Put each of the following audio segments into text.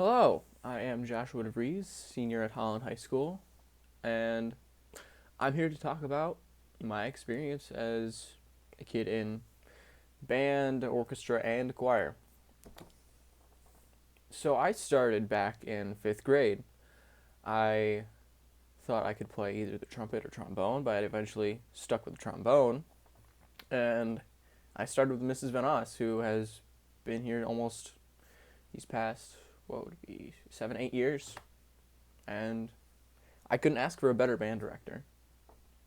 Hello, I am Joshua DeVries, senior at Holland High School, and I'm here to talk about my experience as a kid in band, orchestra, and choir. So I started back in fifth grade. I thought I could play either the trumpet or trombone, but I eventually stuck with the trombone, and I started with Mrs. Van Oss, who has been here almost these past, what would it be, 7, 8 years, and I couldn't ask for a better band director.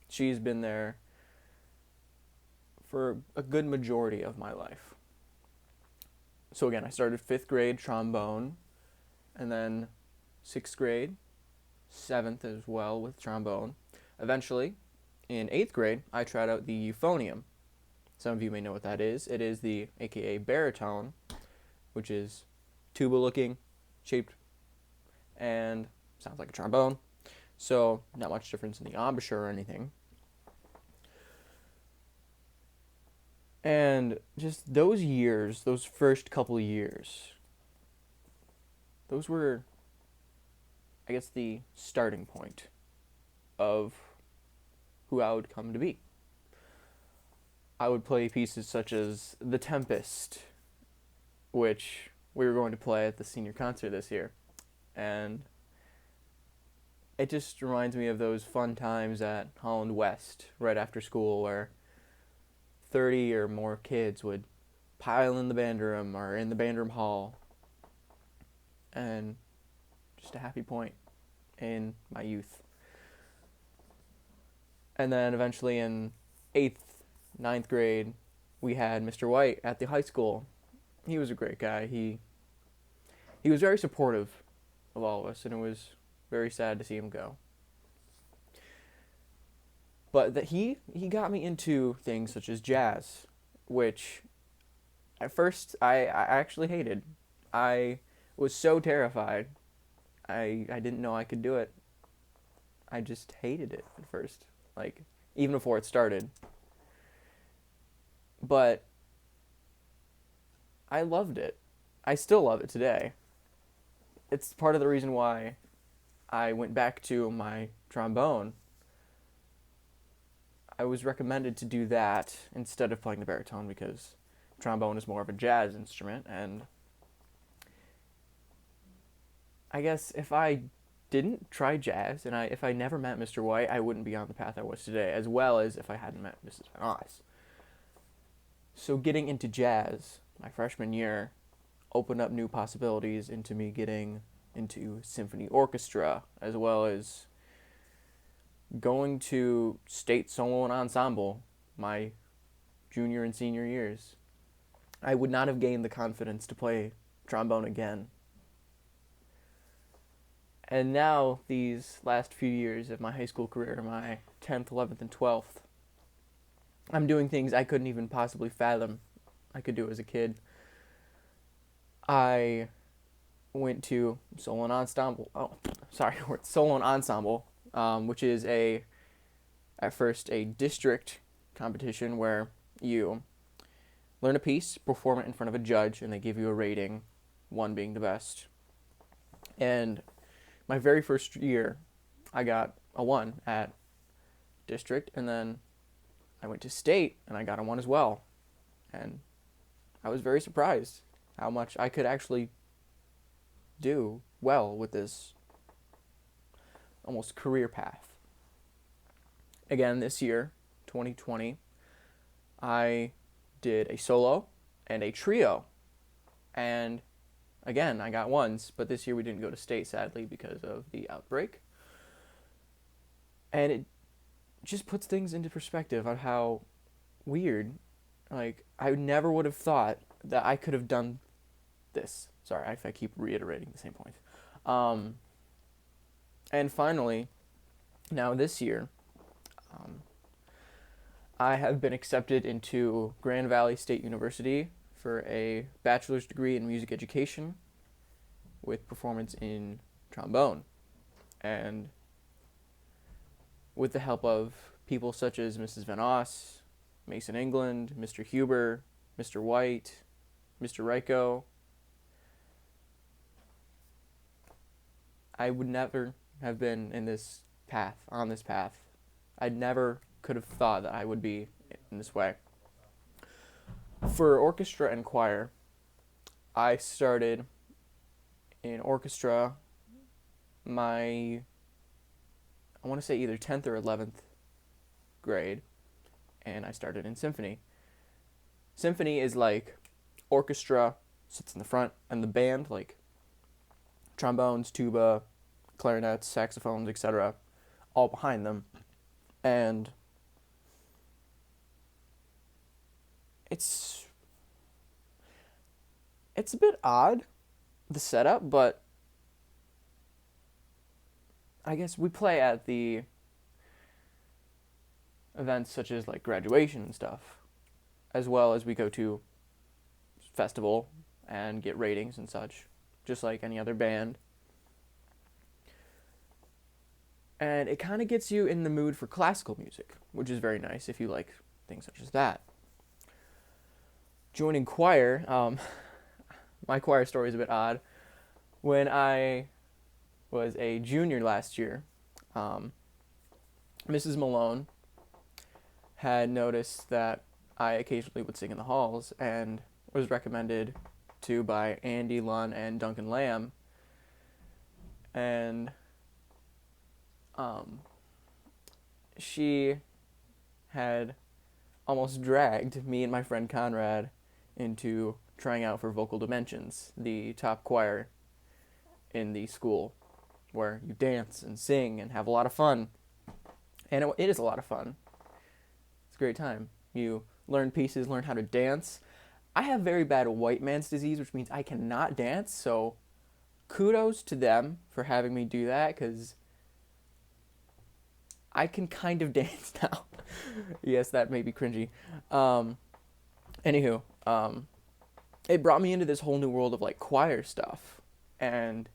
She's been there for a good majority of my life. So again, I started fifth grade trombone, and then sixth grade, seventh as well with trombone. Eventually, in eighth grade, I tried out the euphonium. Some of you may know what that is. It is the AKA baritone, which is tuba looking, shaped, and sounds like a trombone. So not much difference in the embouchure or anything. And just those years, those first couple years, those were, I guess, the starting point of who I would come to be. I would play pieces such as The Tempest, which we were going to play at the senior concert this year. And it just reminds me of those fun times at Holland West right after school where 30 or more kids would pile in the band room or in the band room hall, and just a happy point in my youth. And then eventually in 8th, ninth grade, we had Mr. White at the high school. He was a great guy. He was very supportive of all of us, and it was very sad to see him go. But that he got me into things such as jazz, which at first I actually hated. I was so terrified. I didn't know I could do it. I just hated it at first, like even before it started. But I loved it. I still love it today. It's part of the reason why I went back to my trombone. I was recommended to do that instead of playing the baritone because trombone is more of a jazz instrument, and I guess if I didn't try jazz and if I never met Mr. White, I wouldn't be on the path I was today, as well as if I hadn't met Mrs. Van Oss. So getting into jazz my freshman year opened up new possibilities into me getting into symphony orchestra, as well as going to state solo and ensemble my junior and senior years. I would not have gained the confidence to play trombone again. And now, these last few years of my high school career, my 10th, 11th, and 12th, I'm doing things I couldn't even possibly fathom I could do as a kid. I went to solo and ensemble. Solo and ensemble, which is at first a district competition where you learn a piece, perform it in front of a judge, and they give you a rating, one being the best. And my very first year, I got a 1 at district, and then I went to state, and I got a 1 as well. And I was very surprised how much I could actually do well with this almost career path. Again, this year, 2020, I did a solo and a trio, and again, I got 1s, but this year we didn't go to state, sadly, because of the outbreak. And it just puts things into perspective on how weird, like, I never would have thought that I could have done this. Sorry if I keep reiterating the same point. And finally, now this year, I have been accepted into Grand Valley State University for a bachelor's degree in music education with performance in trombone. And with the help of people such as Mrs. Van Oss, Mason England, Mr. Huber, Mr. White, Mr. Ryko, I would never have been in this path, on this path. I never could have thought that I would be in this way. For orchestra and choir, I started in orchestra my, I want to say either 10th or 11th grade, and I started in symphony. Symphony is like orchestra sits in the front, and the band, like trombones, tuba, clarinets, saxophones, etc., all behind them. And it's it's a bit odd, the setup, but I guess we play at the events such as like graduation and stuff, as well as we go to festival and get ratings and such, just like any other band. And it kind of gets you in the mood for classical music, which is very nice if you like things such as that. Joining choir, my choir story is a bit odd. When I was a junior last year, Mrs. Malone had noticed that I occasionally would sing in the halls and was recommended to by Andy Lunn and Duncan Lamb. And she had almost dragged me and my friend Conrad into trying out for Vocal Dimensions, the top choir in the school, where you dance and sing and have a lot of fun. And it is a lot of fun. It's a great time. You learn pieces, learn how to dance. I have very bad white man's disease, which means I cannot dance, so kudos to them for having me do that, because I can kind of dance now. Yes, that may be cringy. Anywho, it brought me into this whole new world of like choir stuff, and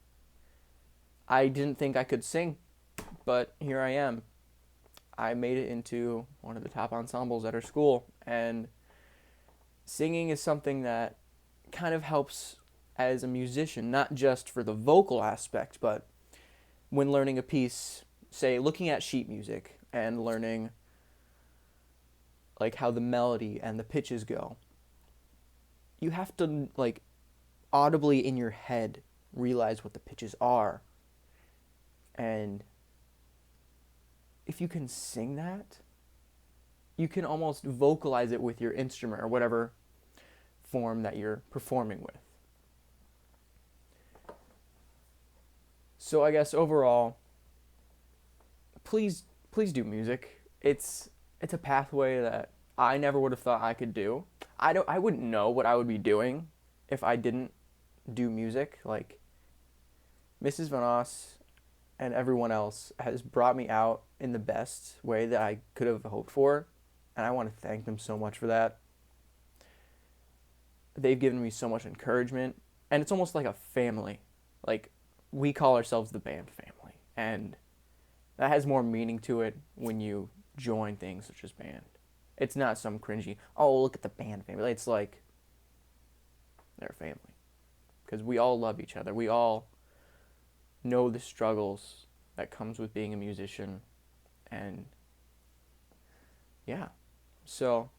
I didn't think I could sing, but here I am. I made it into one of the top ensembles at our school, and singing is something that kind of helps as a musician, not just for the vocal aspect, but when learning a piece, say looking at sheet music and learning like how the melody and the pitches go. You have to like audibly in your head realize what the pitches are. And if you can sing that, you can almost vocalize it with your instrument or whatever form that you're performing with. So I guess overall, please do music. It's a pathway that I never would have thought I could do. I wouldn't know what I would be doing if I didn't do music. Like Mrs. Vanos and everyone else has brought me out in the best way that I could have hoped for, and I want to thank them so much for that. They've given me so much encouragement, and it's almost like a family. Like we call ourselves the band family, and that has more meaning to it when you join things such as band. It's not some cringy, oh, look at the band family. It's like they're a family. Because we all love each other. We all know the struggles that comes with being a musician. And yeah. So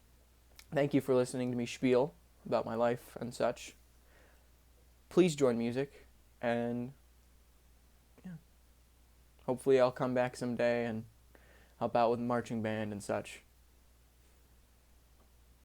thank you for listening to me spiel about my life and such. Please join music, and yeah, hopefully I'll come back someday and help out with marching band and such.